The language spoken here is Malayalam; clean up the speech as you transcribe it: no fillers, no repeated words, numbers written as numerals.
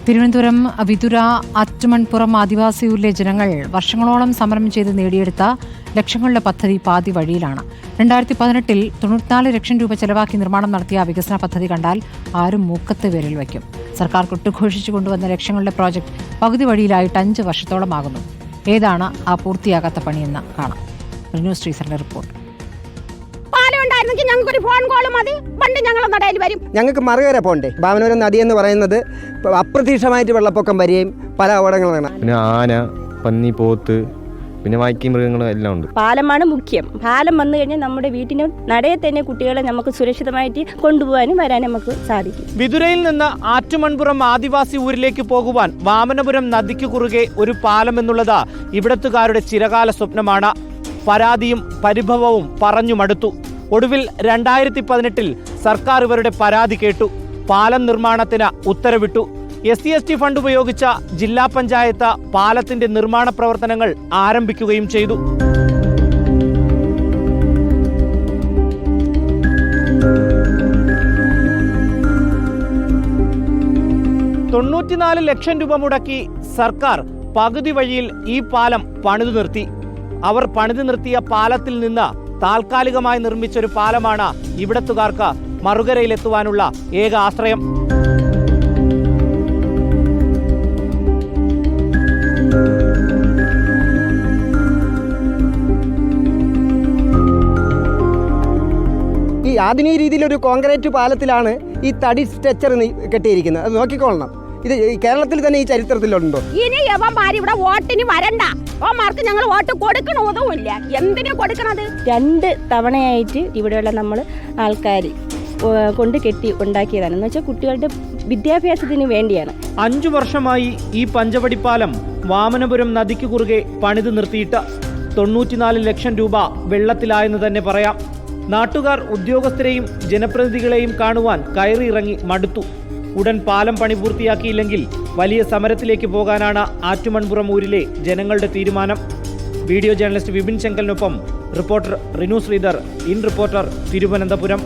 തിരുവനന്തപുരം വിതുര ആറ്റുമൺപുറം ആദിവാസി ഊരിലെ ജനങ്ങൾ വർഷങ്ങളോളം സമരം ചെയ്ത് നേടിയെടുത്ത ലക്ഷങ്ങളുടെ പദ്ധതി പാതി വഴിയിലാണ്. 2018-ൽ 94 ലക്ഷം രൂപ ചെലവാക്കി നിർമ്മാണം നടത്തിയ വികസന പദ്ധതി കണ്ടാൽ ആരും മൂക്കത്ത് വിരൽ വയ്ക്കും. സർക്കാർ കൊട്ടുഘോഷിച്ചു കൊണ്ടുവന്ന ലക്ഷങ്ങളുടെ പ്രോജക്ട് പകുതി വഴിയിലായിട്ട് 5 വർഷത്തോളമാകുന്നു. ഏതാണ് ആ പൂർത്തിയാകാത്ത പണിയെന്ന് കാണാം. ന്യൂസ് ട്രീസറിന്റെ റിപ്പോർട്ട്. ഞങ്ങൾക്ക് മറുകര പോണ്ടേ. വാമനപുരം നദി എന്ന് പറയുന്നത് അപ്രതീക്ഷിതമായിട്ട് വെള്ളപ്പൊക്കം വരികയും പല അപകടങ്ങളാണ്. പിന്നെ ആന, പന്നി, പോത്ത്, പിന്നെ വാക്കി മൃഗങ്ങളും എല്ലാം ഉണ്ട്. പാലമാണ് മുഖ്യം. പാലം വന്നു കഴിഞ്ഞാൽ നമ്മുടെ വീട്ടിന് നടയെ തന്നെ കുട്ടികളെ നമുക്ക് സുരക്ഷിതമായിട്ട് കൊണ്ടുപോകാനും വരാനും നമുക്ക് സാധിക്കും. വിതുരയിൽ നിന്ന് ആറ്റുമൺപുറം ആദിവാസി ഊരിലേക്ക് പോകുവാൻ വാമനപുരം നദിക്ക് കുറുകെ ഒരു പാലം എന്നുള്ളത് ഇവിടത്തുകാരുടെ ചിരകാല സ്വപ്നമാണ്. പരാതിയും പരിഭവവും പറഞ്ഞു മടുത്തു. ഒടുവിൽ 2018-ൽ സർക്കാർ ഇവരുടെ പരാതി കേട്ടു. പാലം നിർമ്മാണത്തിന് ഉത്തരവിട്ടു. SC/ST ഫണ്ട് ഉപയോഗിച്ച ജില്ലാ പഞ്ചായത്ത് പാലത്തിന്റെ നിർമ്മാണ പ്രവർത്തനങ്ങൾ ആരംഭിക്കുകയും ചെയ്തു. $94 ലക്ഷം രൂപ മുടക്കി സർക്കാർ പകുതി വഴിയിൽ ഈ പാലം പണിതു നിർത്തി. അവർ പണിതു നിർത്തിയ പാലത്തിൽ നിന്ന് താൽക്കാലികമായി നിർമ്മിച്ചൊരു പാലമാണ് ഇവിടത്തുകാർക്ക് മറുകരയിലെത്തുവാനുള്ള ഏക ആശ്രയം. ഈ ആധുനിക രീതിയിലൊരു കോൺക്രീറ്റ് പാലത്തിലാണ് ഈ തടി സ്ട്രക്ചർ കെട്ടിയിരിക്കുന്നത്. അത് നോക്കിക്കൊള്ളണം. ഇത് കേരളത്തിൽ തന്നെ ഈ ചരിത്രത്തിലുണ്ടോ? ഇനി യവന്മാർ ഇവിടെ വോട്ടിന് വരണ്ട. ഓമാർക്ക് ഞങ്ങൾ വോട്ട് കൊടുക്കണതുമില്ല. എന്തിനാ കൊടുക്കണത്? 2 തവണയായിട്ട് ഇവിടെയുള്ള നമ്മൾ ആൾക്കാർ കൊണ്ട് കെട്ടി ഉണ്ടാക്കിയതാണ്. എന്ന് വെച്ചാൽ കുട്ടികളുടെ വിദ്യാഭ്യാസത്തിന് വേണ്ടിയാണ്. 5 വർഷമായി ഈ പഞ്ചവടിപ്പാലം വാമനപുരം നദിക്ക് കുറുകെ പണിതു നിർത്തിയിട്ട് 94 ലക്ഷം രൂപ വെള്ളത്തിലായെന്ന് തന്നെ പറയാം. നാട്ടുകാർ ഉദ്യോഗസ്ഥരെയും ജനപ്രതിനിധികളെയും കാണുവാൻ കയറിയിറങ്ങി മടുത്തു. ഉടൻ പാലം പണി പൂർത്തിയാക്കിയില്ലെങ്കിൽ വലിയ സമരത്തിലേക്ക് പോകാനാണ് ആറ്റുമൺപുറം ഊരിലെ ജനങ്ങളുടെ തീരുമാനം. വീഡിയോ ജേർണലിസ്റ്റ് വിപിൻ ചെങ്കലിനൊപ്പം reporter Rinu Sreedhar, in Reporter, Thiruvananthapuram.